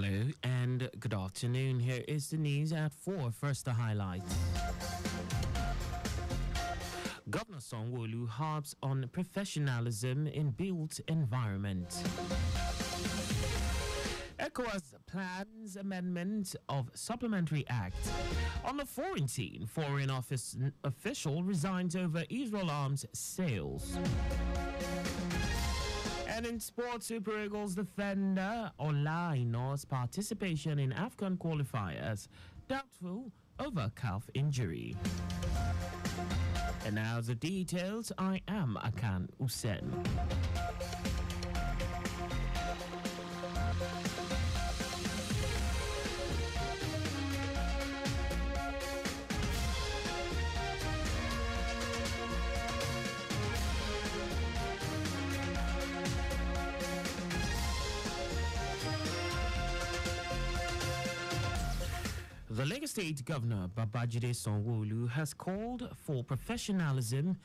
Hello and good afternoon. Here is the news at 4. First, the highlights. Governor Sanwo-Olu harps on professionalism in built environment. ECOWAS plans amendment of Supplementary Act. On the foreign scene, foreign office official resigns over Israel arms sales. And in sports, Super Eagles defender Ola Aina's participation in AFCON qualifiers doubtful over calf injury. And now the details. I am Akan Hussein. The Lagos State Governor Babajide Sanwo-Olu has called for professionalism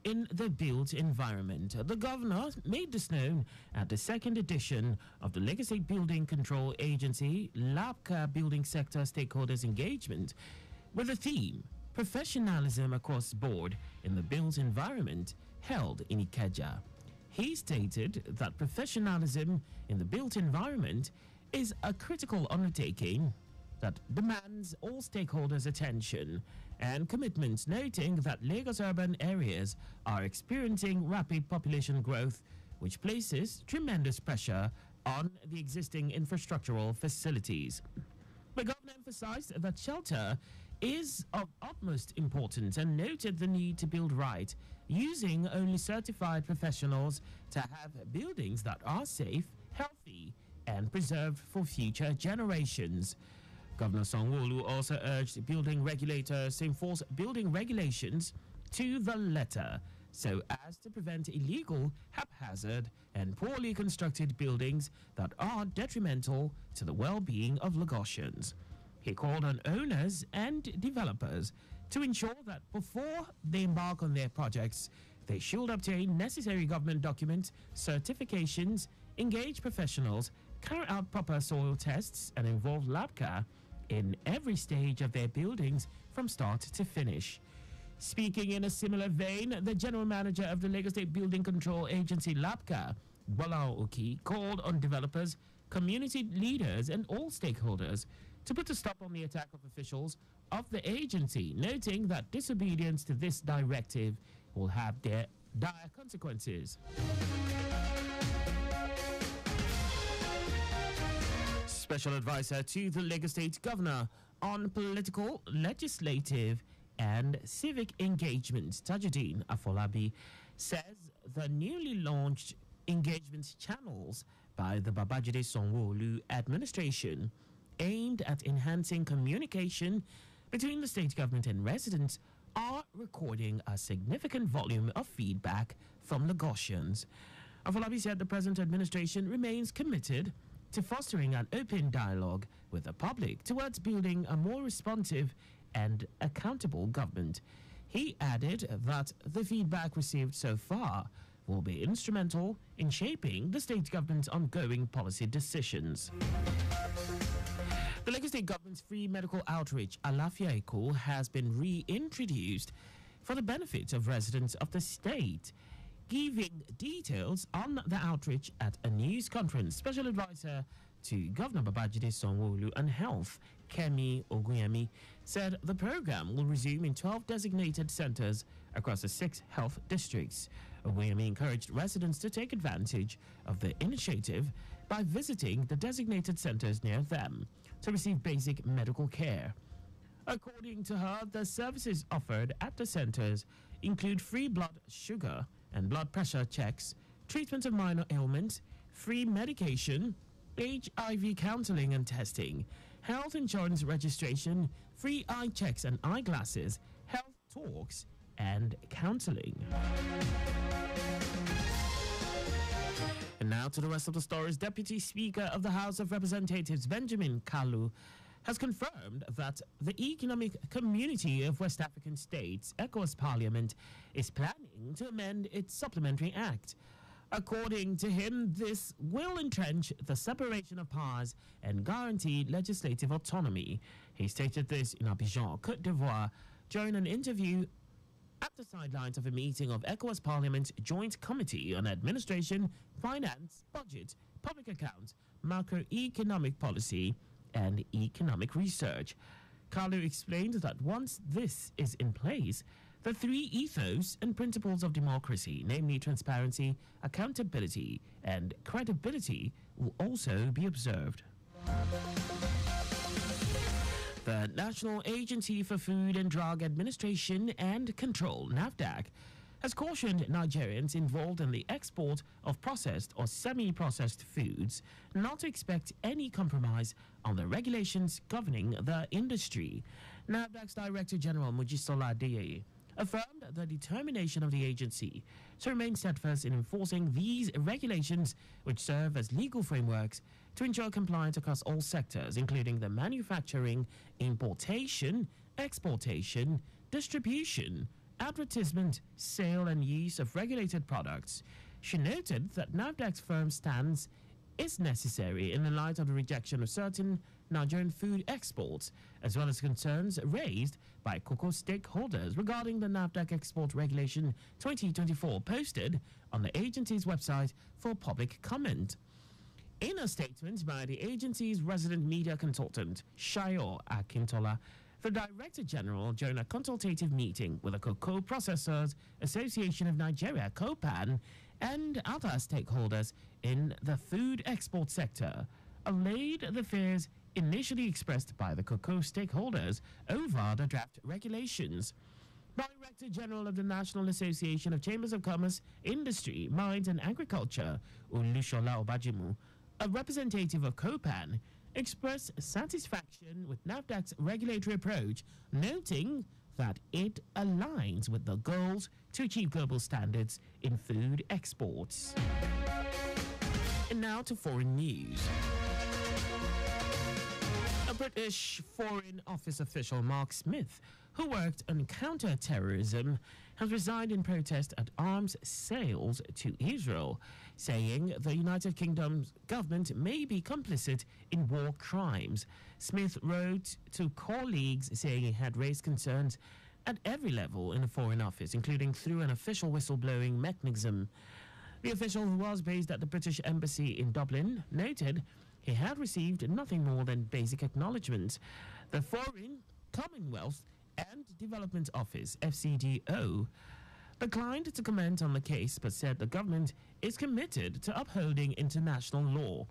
in the built environment. The governor made this known at the second edition of the Lagos State Building Control Agency LABCA Building Sector Stakeholders Engagement with the theme Professionalism Across the Board in the Built Environment held in Ikeja. He stated that professionalism in the built environment is a critical undertaking that demands all stakeholders' attention and commitment, noting that Lagos urban areas are experiencing rapid population growth, which places tremendous pressure on the existing infrastructural facilities. The governor emphasized that shelter is of utmost importance and noted the need to build right, using only certified professionals to have buildings that are safe, healthy, and preserved for future generations. Governor Sanwo-Olu also urged building regulators to enforce building regulations to the letter so as to prevent illegal, haphazard, and poorly constructed buildings that are detrimental to the well-being of Lagosians. He called on owners and developers to ensure that before they embark on their projects, they should obtain necessary government documents, certifications, engage professionals, carry out proper soil tests, and involve LABCA in every stage of their buildings from start to finish. Speaking in a similar vein, the general manager of the Lagos State Building Control Agency LABCA, Bola Oki, called on developers, community leaders, and all stakeholders to put a stop on the attack of officials of the agency, noting that disobedience to this directive will have their dire consequences. Special advisor to the Lagos State Governor on political, legislative, and civic engagement, Tajuddin Afolabi, says the newly launched engagement channels by the Babajide Sanwo-Olu administration aimed at enhancing communication between the state government and residents are recording a significant volume of feedback from Lagosians. Afolabi said the present administration remains committed to fostering an open dialogue with the public towards building a more responsive and accountable government. He added that the feedback received so far will be instrumental in shaping the state government's ongoing policy decisions. The Lagos State government's free medical outreach, Alafia Eco, has been reintroduced for the benefit of residents of the state. Giving details on the outreach at a news conference, Special Advisor to Governor Babajide Sanwo-Olu on Health, Kemi Ogunyemi, said the program will resume in 12 designated centers across the 6 health districts. Ogunyemi encouraged residents to take advantage of the initiative by visiting the designated centers near them to receive basic medical care. According to her, the services offered at the centers include free blood sugar and blood pressure checks, treatment of minor ailments, free medication, HIV counseling and testing, health insurance registration, free eye checks and eyeglasses, health talks, and counseling. And now to the rest of the stories. Deputy Speaker of the House of Representatives, Benjamin Kalu, has confirmed that the Economic Community of West African States, ECOWAS Parliament, is planning to amend its Supplementary Act. According to him, this will entrench the separation of powers and guarantee legislative autonomy. He stated this in Abidjan, Côte d'Ivoire, during an interview at the sidelines of a meeting of ECOWAS Parliament Joint Committee on Administration, Finance, Budget, Public Accounts, Macroeconomic Policy, and Economic Research. Carlo explained that once this is in place, the three ethos and principles of democracy, namely transparency, accountability, and credibility, will also be observed. The National Agency for Food and Drug Administration and Control, NAFDAC, has cautioned Nigerians involved in the export of processed or semi-processed foods not to expect any compromise on the regulations governing the industry. NAFDAC's Director General Mojisola Adeyeye affirmed the determination of the agency to remain steadfast in enforcing these regulations, which serve as legal frameworks to ensure compliance across all sectors, including the manufacturing, importation, exportation, distribution, advertisement, sale, and use of regulated products. She noted that NAFDAC's firm stance is necessary in the light of the rejection of certain Nigerian food exports, as well as concerns raised by cocoa stakeholders regarding the NAFDAC Export Regulation 2024 posted on the agency's website for public comment. In a statement by the agency's resident media consultant, Shayo Akintola, the Director General, during a consultative meeting with the Cocoa Processors Association of Nigeria, COPAN, and other stakeholders in the food export sector, allayed the fears initially expressed by the cocoa stakeholders over the draft regulations. Director General of the National Association of Chambers of Commerce, Industry, Mines and Agriculture, Olushola Obajimu, a representative of COPAN, expressed satisfaction with NAFDAC's regulatory approach, noting that it aligns with the goals to achieve global standards in food exports. And now to foreign news. A British Foreign Office official, Mark Smith, who worked on counter-terrorism, has resigned in protest at arms sales to Israel, saying the United Kingdom's government may be complicit in war crimes. Smith wrote to colleagues saying he had raised concerns at every level in the Foreign Office, including through an official whistleblowing mechanism. The official, who was based at the British Embassy in Dublin, noted he had received nothing more than basic acknowledgements. The Foreign, Commonwealth and Development Office, FCDO, declined to comment on the case but said the government is committed to upholding international law.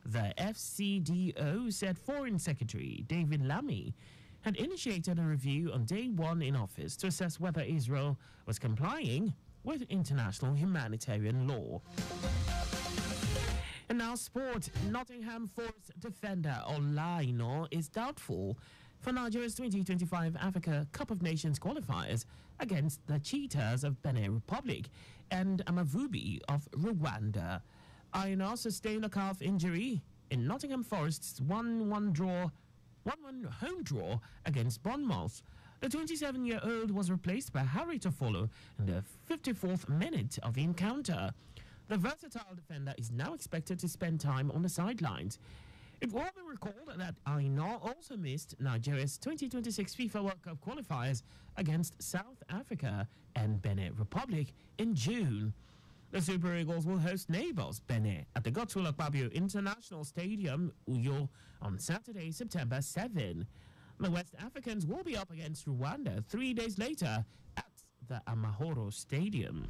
The FCDO said Foreign Secretary David Lammy had initiated a review on day one in office to assess whether Israel was complying with international humanitarian law. And now sport. Nottingham Forest defender Ola Aina is doubtful for Nigeria's 2025 Africa Cup of Nations qualifiers against the Cheetahs of Benin Republic and Amavubi of Rwanda. Aina sustained a calf injury in Nottingham Forest's 1-1 home draw against Bournemouth. The 27-year-old was replaced by Harry Toffolo in the 54th minute of the encounter. The versatile defender is now expected to spend time on the sidelines. It will be recalled that Aina also missed Nigeria's 2026 FIFA World Cup qualifiers against South Africa and Benin Republic in June. The Super Eagles will host neighbours Benin at the Godswill Akpabio International Stadium, Uyo, on Saturday, September 7. The West Africans will be up against Rwanda 3 days later at the Amahoro Stadium.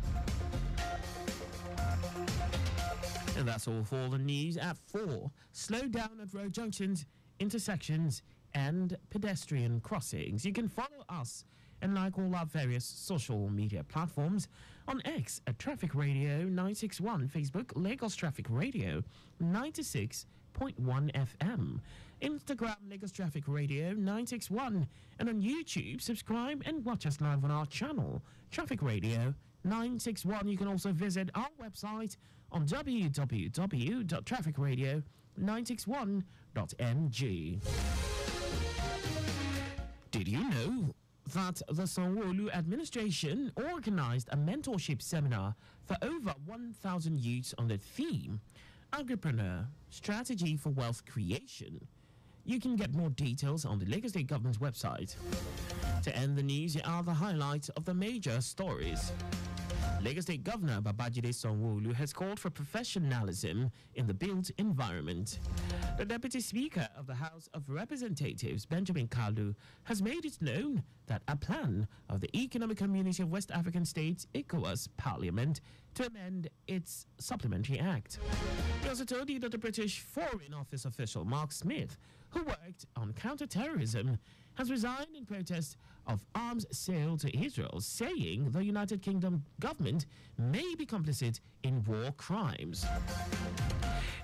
And that's all for the news at 4. Slow down at road junctions, intersections, and pedestrian crossings. You can follow us and like all our various social media platforms on X at Traffic Radio 961, Facebook Lagos Traffic Radio 96.1 FM, Instagram Lagos Traffic Radio 961, and on YouTube, subscribe and watch us live on our channel, Traffic Radio 961. You can also visit our website on www.trafficradio961.ng. Did you know that the Sanwo-Olu administration organized a mentorship seminar for over 1,000 youths on the theme Agripreneur Strategy for Wealth Creation. You can get more details on the Lagos State Government's website. To end the news, here are the highlights of the major stories. Lagos State Governor Babajide Sanwo-Olu has called for professionalism in the built environment. The Deputy Speaker of the House of Representatives, Benjamin Kalu, has made it known that a plan of the Economic Community of West African States, ECOWAS Parliament, to amend its Supplementary Act. He also told you that the British Foreign Office official Mark Smith, who worked on counter-terrorism, has resigned in protest of arms sale to Israel, saying the United Kingdom government may be complicit in war crimes.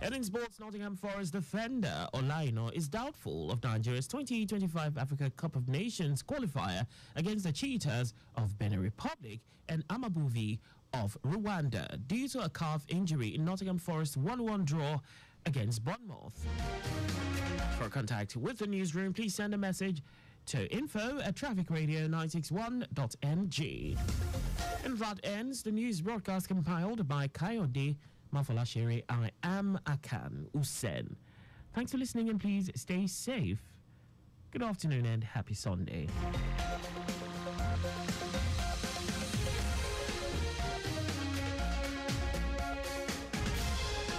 And in sports, Nottingham Forest defender Olaino is doubtful of Nigeria's 2025 Africa Cup of Nations qualifier against the Cheetahs of Benin Republic and Amavubi of Rwanda due to a calf injury in Nottingham Forest's 1-1 draw against Bournemouth. For contact with the newsroom, please send a message to info@trafficradio961.ng. And that ends the news broadcast compiled by Kayode Mafalashere. I am Akan Usen. Thanks for listening and please stay safe. Good afternoon and happy Sunday.